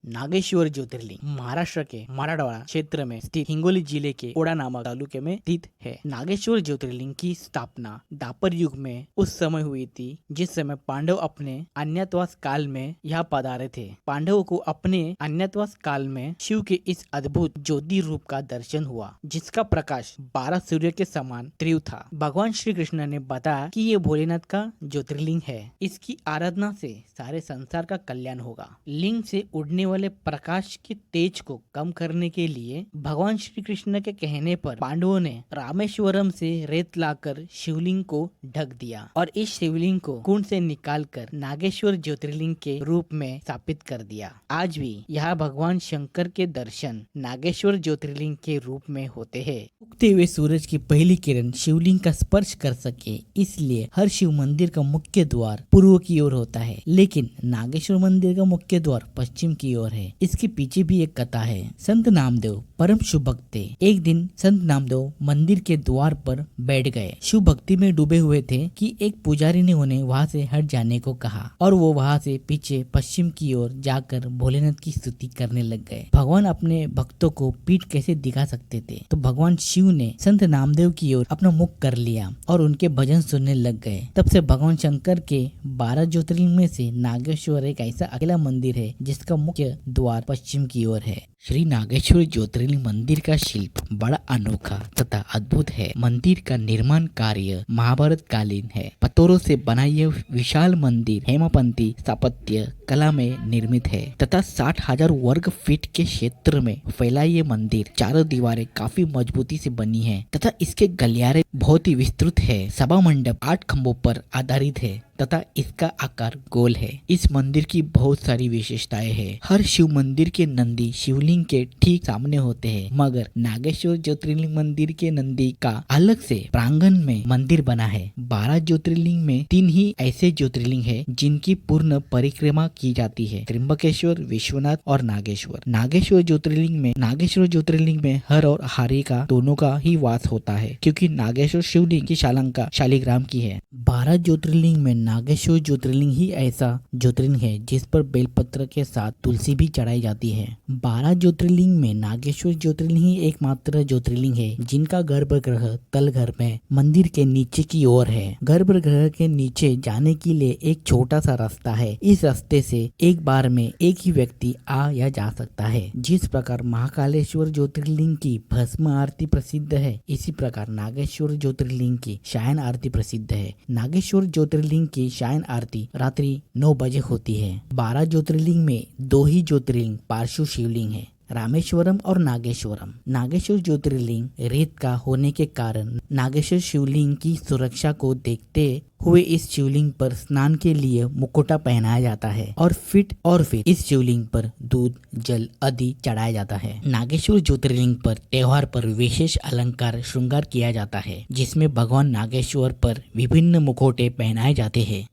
नागेश्वर ज्योतिर्लिंग महाराष्ट्र के मराठवाड़ा क्षेत्र में स्थित हिंगोली जिले के ओडा नामक तालुके में स्थित है। नागेश्वर ज्योतिर्लिंग की स्थापना द्वापर युग में उस समय हुई थी जिस समय पांडव अपने अज्ञातवास काल में यहाँ पधारे थे। पांडवों को अपने अज्ञातवास काल में शिव के इस अद्भुत ज्योति रूप का दर्शन हुआ, जिसका प्रकाश 12 सूर्य के समान तीव्र था। भगवान श्री कृष्ण ने बताया कि ये भोलेनाथ का ज्योतिर्लिंग है। इसकी आराधना से सारे संसार का कल्याण होगा। लिंग से उड़ने वाले प्रकाश के तेज को कम करने के लिए भगवान श्री कृष्ण के कहने पर पांडवों ने रामेश्वरम से रेत लाकर शिवलिंग को ढक दिया और इस शिवलिंग को कुंड से निकालकर नागेश्वर ज्योतिर्लिंग के रूप में स्थापित कर दिया। आज भी यहाँ भगवान शंकर के दर्शन नागेश्वर ज्योतिर्लिंग के रूप में होते हैं। उगते हुए सूरज की पहली किरण शिवलिंग का स्पर्श कर सके, इसलिए हर शिव मंदिर का मुख्य द्वार पूर्व की ओर होता है, लेकिन नागेश्वर मंदिर का मुख्य द्वार पश्चिम की ओर है। इसके पीछे भी एक कथा है। संत नामदेव परम शिव भक्त थे। एक दिन संत नामदेव मंदिर के द्वार पर बैठ गए। शिव भक्ति में डूबे हुए थे कि एक पुजारी ने उन्हें वहां से हट जाने को कहा और वो वहां से पीछे पश्चिम की ओर जाकर भोलेनाथ की स्तुति करने लग गए। भगवान अपने भक्तों को पीठ कैसे दिखा सकते थे, तो भगवान शिव ने संत नामदेव की ओर अपना मुख कर लिया और उनके भजन सुनने लग गए। तब से भगवान शंकर के 12 ज्योतिर्लिंग में से नागेश्वर एक ऐसा अकेला मंदिर है जिसका मुख्य द्वार पश्चिम की ओर है। श्री नागेश्वर ज्योतिर्लिंग मंदिर का शिल्प बड़ा अनोखा तथा अद्भुत है। मंदिर का निर्माण कार्य महाभारत कालीन है। पत्थरों से बना यह विशाल मंदिर हेमपंथी स्थापत्य कला में निर्मित है तथा 60,000 वर्ग फीट के क्षेत्र में फैला ये मंदिर चारों दीवारें काफी मजबूती से बनी है तथा इसके गलियारे बहुत ही विस्तृत है। सभा मंडप 8 खंभों पर आधारित है तथा इसका आकार गोल है। इस मंदिर की बहुत सारी विशेषताएं हैं। हर शिव मंदिर के नंदी शिवलिंग के ठीक सामने होते हैं, मगर नागेश्वर ज्योतिर्लिंग मंदिर के नंदी का अलग से प्रांगण में मंदिर बना है। 12 ज्योतिर्लिंग में 3 ही ऐसे ज्योतिर्लिंग है जिनकी पूर्ण परिक्रमा की जाती है, त्र्यंबकेश्वर, विश्वनाथ और नागेश्वर। नागेश्वर ज्योतिर्लिंग में हर और हारी का दोनों का ही वास होता है, क्योंकि नागेश्वर शिवलिंग की शालंका शालिग्राम की है। 12 ज्योतिर्लिंग में नागेश्वर ज्योतिर्लिंग ही ऐसा ज्योतिर्लिंग है जिस पर बेलपत्र के साथ तुलसी भी चढ़ाई जाती है। 12 ज्योतिर्लिंग में नागेश्वर ज्योतिर्लिंग ही एकमात्र ज्योतिर्लिंग है जिनका गर्भगृह तलघर में मंदिर के नीचे की ओर है। गर्भगृह के नीचे जाने के लिए एक छोटा सा रास्ता है। इस रास्ते से एक बार में एक ही व्यक्ति आ या जा सकता है। जिस प्रकार महाकालेश्वर ज्योतिर्लिंग की भस्म आरती प्रसिद्ध है, इसी प्रकार नागेश्वर ज्योतिर्लिंग की शयन आरती प्रसिद्ध है। नागेश्वर ज्योतिर्लिंग की शयन आरती रात्रि 9 बजे होती है। 12 ज्योतिर्लिंग में 2 ही ज्योतिर्लिंग पार्श्व शिवलिंग है, रामेश्वरम और नागेश्वरम। नागेश्वर ज्योतिर्लिंग रेत का होने के कारण नागेश्वर शिवलिंग की सुरक्षा को देखते हुए इस शिवलिंग पर स्नान के लिए मुकुटा पहनाया जाता है और फिर इस शिवलिंग पर दूध जल आदि चढ़ाया जाता है। नागेश्वर ज्योतिर्लिंग पर त्योहार पर विशेष अलंकार श्रृंगार किया जाता है, जिसमें भगवान नागेश्वर पर विभिन्न मुखोटे पहनाए जाते हैं।